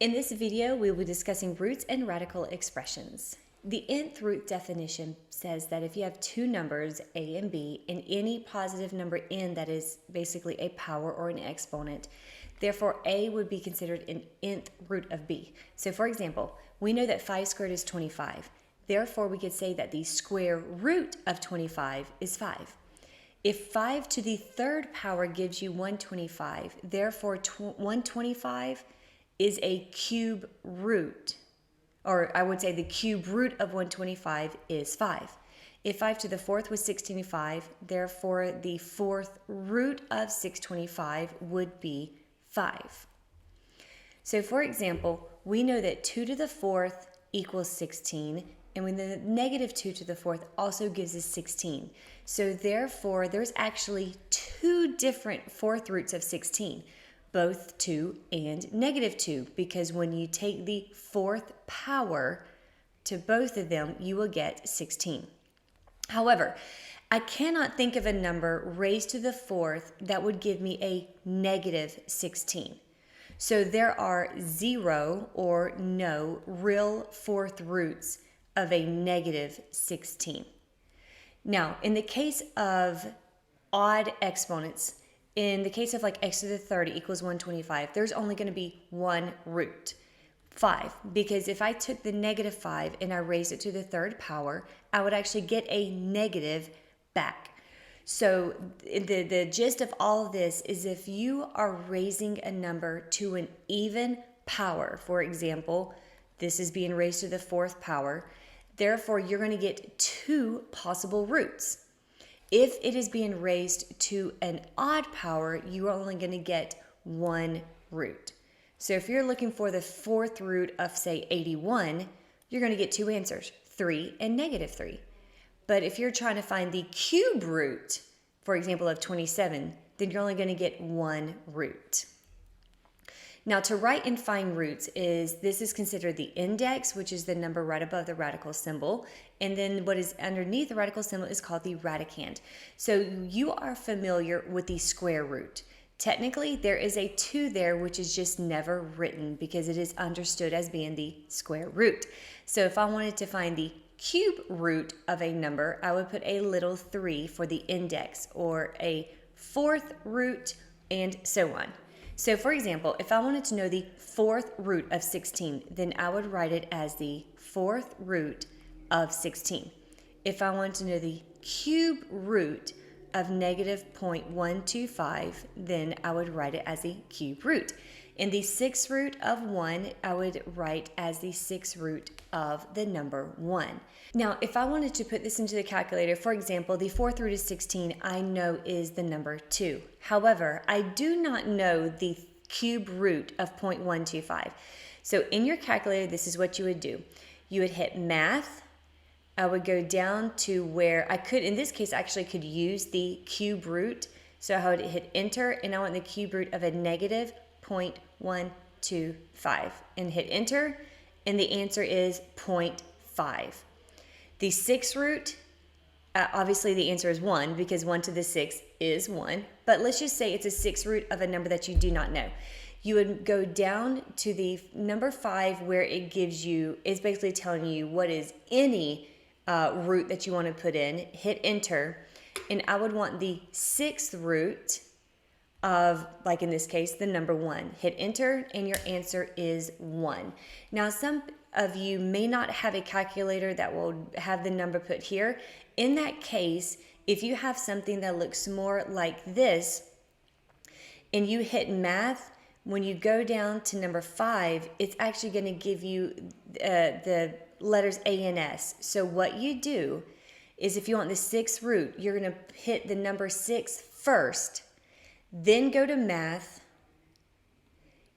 In this video, we will be discussing roots and radical expressions. The nth root definition says that if you have two numbers, a and b, and any positive number n that is basically a power or an exponent, therefore a would be considered an nth root of b. So for example, we know that 5 squared is 25. Therefore, we could say that the square root of 25 is 5. If 5 to the third power gives you 125, therefore 125 is a cube root, or I would say the cube root of 125 is 5. If 5 to the fourth was 625, therefore the fourth root of 625 would be 5. So for example, we know that 2 to the fourth equals 16, and when the negative 2 to the fourth also gives us 16. So therefore, there's actually two different fourth roots of 16. Both 2 and negative 2, because when you take the fourth power to both of them, you will get 16. However, I cannot think of a number raised to the fourth that would give me a negative 16. So there are 0 or no real fourth roots of a negative 16. Now, in the case of odd exponents, in the case of like x to the third equals 125, there's only going to be one root, 5. Because if I took the negative 5 and I raised it to the third power, I would actually get a negative back. So the gist of all of this is if you are raising a number to an even power, for example, this is being raised to the fourth power, therefore you're going to get two possible roots. If it is being raised to an odd power, you are only going to get one root. So if you're looking for the fourth root of, say, 81, you're going to get two answers, 3 and negative 3. But if you're trying to find the cube root, for example, of 27, then you're only going to get one root. Now, to write and find roots this is considered the index, which is the number right above the radical symbol. And then what is underneath the radical symbol is called the radicand. So you are familiar with the square root. Technically, there is a 2 there, which is just never written because it is understood as being the square root. So if I wanted to find the cube root of a number, I would put a little 3 for the index, or a fourth root, and so on. So for example, if I wanted to know the fourth root of 16, then I would write it as the fourth root of 16. If I wanted to know the cube root of negative 0.125, then I would write it as the cube root. And the sixth root of 1, I would write as the sixth root of the number 1. Now, if I wanted to put this into the calculator, for example, the fourth root of 16, I know is the number 2. However, I do not know the cube root of 0.125. So in your calculator, this is what you would do. You would hit math. I would go down to where I could, in this case, I actually could use the cube root. So I would hit enter, and I want the cube root of a negative 0.125 and hit enter, and the answer is 0.5. The sixth root, obviously the answer is 1 because 1 to the 6th is 1, but let's just say it's a sixth root of a number that you do not know. You would go down to the number 5 where it gives you, it's basically telling you what is any root that you want to put in, hit enter, and I would want the sixth root of, like in this case, the number 1. Hit enter, and your answer is 1. Now, some of you may not have a calculator that will have the number put here. In that case, if you have something that looks more like this, and you hit math, when you go down to number 5, it's actually going to give you the letters A and S. So what you do is if you want the sixth root, you're going to hit the number 6 first, then go to math,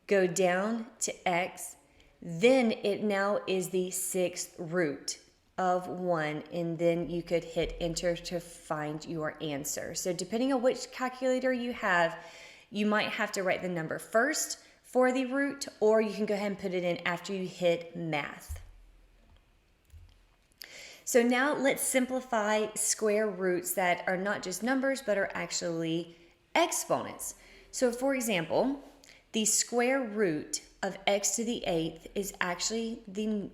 go down to X, then it now is the sixth root of 1, and then you could hit enter to find your answer. So depending on which calculator you have, you might have to write the number first for the root, or you can go ahead and put it in after you hit math. So now let's simplify square roots that are not just numbers, but are actually exponents. So for example, the square root of x to the 8th is actually the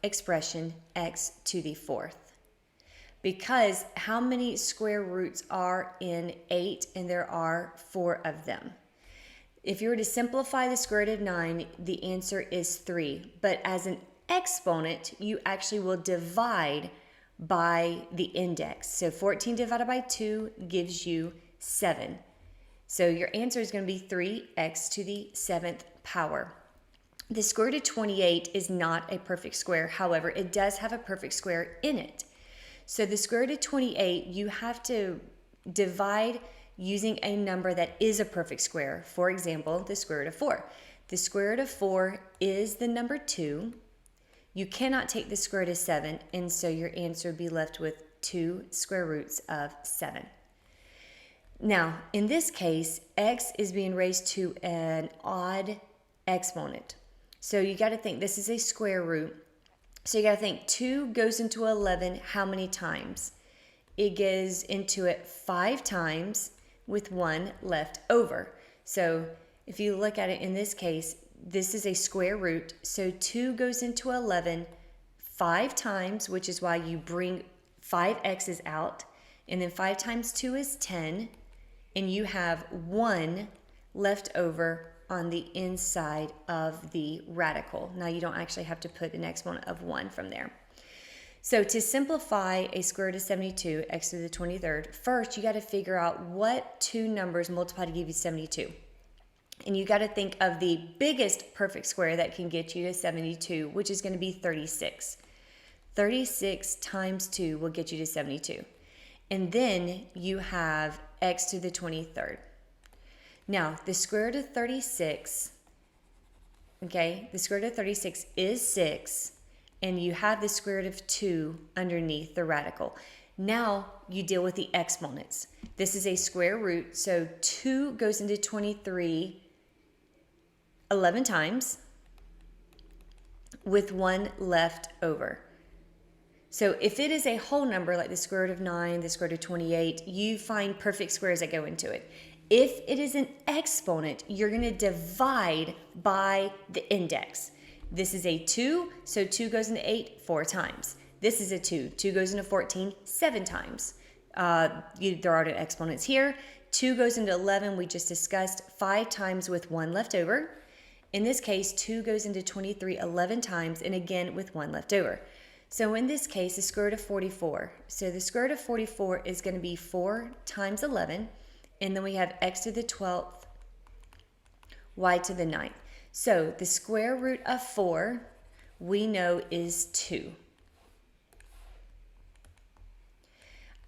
expression x to the 4th. Because how many square roots are in 8? And there are 4 of them. If you were to simplify the square root of 9, the answer is 3. But as an exponent, you actually will divide by the index. So 14 divided by 2 gives you 7. So your answer is going to be 3x to the 7th power. The square root of 28 is not a perfect square. However, it does have a perfect square in it. So the square root of 28, you have to divide using a number that is a perfect square. For example, the square root of 4. The square root of 4 is the number 2. You cannot take the square root of 7, and so your answer would be left with 2 square roots of 7. Now, in this case, x is being raised to an odd exponent. So you got to think this is a square root. So you got to think 2 goes into 11 how many times? It goes into it 5 times with 1 left over. So if you look at it in this case, this is a square root. So 2 goes into 11 5 times, which is why you bring 5 x's out. And then 5 times 2 is 10. And you have 1 left over on the inside of the radical. Now you don't actually have to put an exponent of 1 from there. So to simplify a square root of 72, x to the 23rd, first you got to figure out what 2 numbers multiply to give you 72. And you got to think of the biggest perfect square that can get you to 72, which is going to be 36. 36 times 2 will get you to 72. And then you have x to the 23rd. Now, the square root of 36, okay, the square root of 36 is 6, and you have the square root of 2 underneath the radical. Now you deal with the exponents. This is a square root, so 2 goes into 23 11 times with 1 left over. So if it is a whole number like the square root of 9, the square root of 28, you find perfect squares that go into it. If it is an exponent, you're going to divide by the index. This is a 2, so 2 goes into 8 4 times. This is a 2. 2 goes into 14 7 times. There are no exponents here. 2 goes into 11, we just discussed, 5 times with 1 left over. In this case, 2 goes into 23 11 times, and again with 1 left over. So in this case, the square root of 44. So the square root of 44 is going to be 4 times 11. And then we have x to the 12th, y to the 9th. So the square root of 4, we know is 2.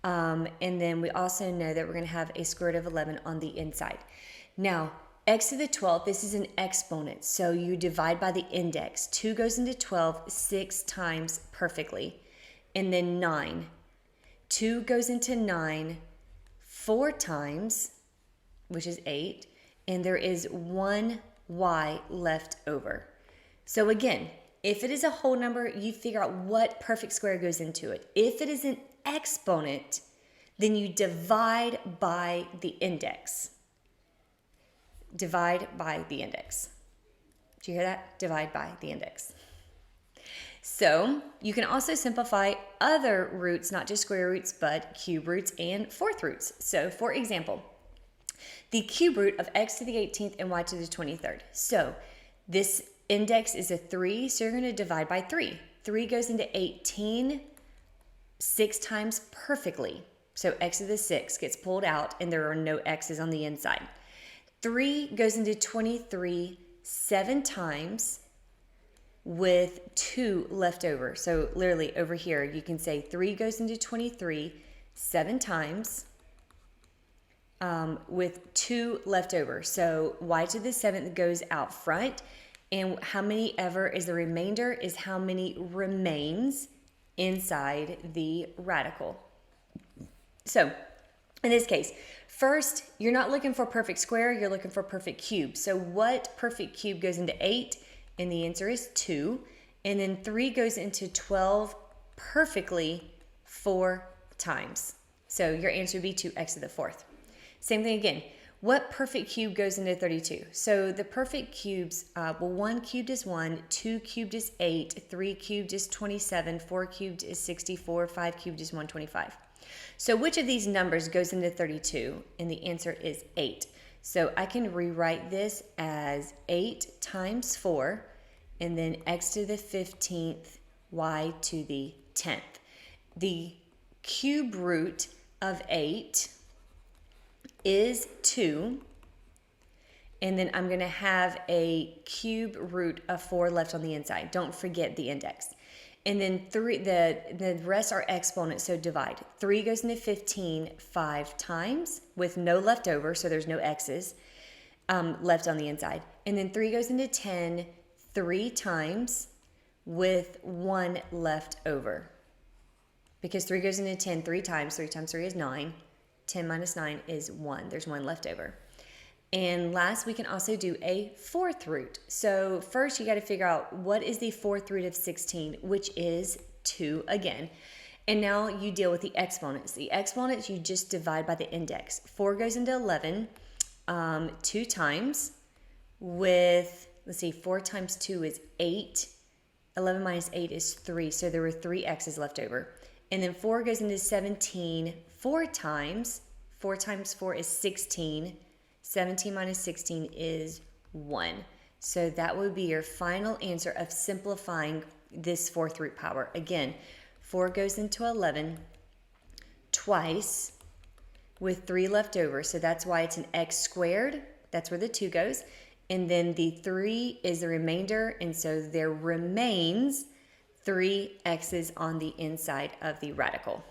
And then we also know that we're going to have a square root of 11 on the inside. Now, x to the 12th, this is an exponent. So you divide by the index. 2 goes into 12 6 times perfectly. And then 9. 2 goes into 9 4 times, which is 8, and there is 1 y left over. So again, if it is a whole number, you figure out what perfect square goes into it. If it is an exponent, then you divide by the index. Divide by the index. Did you hear that? Divide by the index. So you can also simplify other roots, not just square roots, but cube roots and fourth roots. So for example, the cube root of x to the 18th and y to the 23rd. So this index is a 3, so you're going to divide by 3. 3 goes into 18 6 times perfectly. So x to the 6 gets pulled out, and there are no x's on the inside. 3 goes into 23 7 times with 2 left over. So literally over here, you can say 3 goes into 23 7 times with 2 left over. So y to the 7th goes out front, and how many ever is the remainder is how many remains inside the radical. So in this case, first, you're not looking for perfect square, you're looking for perfect cube. So what perfect cube goes into 8? And the answer is 2. And then 3 goes into 12 perfectly 4 times. So your answer would be 2x to the 4th. Same thing again. What perfect cube goes into 32? So the perfect cubes, 1 cubed is 1, 2 cubed is 8, 3 cubed is 27, 4 cubed is 64, 5 cubed is 125. So which of these numbers goes into 32? And the answer is 8. So I can rewrite this as 8 times 4, and then x to the 15th, y to the 10th. The cube root of 8 is 2, and then I'm going to have a cube root of 4 left on the inside. Don't forget the index. And then the rest are exponents, so divide. 3 goes into 15 5 times with no left over, so there's no x's left on the inside. And then 3 goes into 10 3 times with 1 left over. Because 3 goes into 10 3 times. 3 times 3 is 9. 10 minus 9 is 1. There's 1 left over. And last, we can also do a fourth root. So first, you got to figure out what is the fourth root of 16, which is 2 again. And now you deal with the exponents. The exponents, you just divide by the index. 4 goes into 11 2 times with, let's see, 4 times 2 is 8. 11 minus 8 is 3, so there were 3 x's left over. And then 4 goes into 17 4 times. 4 times 4 is 16. 17 minus 16 is 1. So that would be your final answer of simplifying this fourth root power. Again, 4 goes into 11 twice with 3 left over. So that's why it's an x squared. That's where the 2 goes. And then the 3 is the remainder. And so there remains 3 x's on the inside of the radical.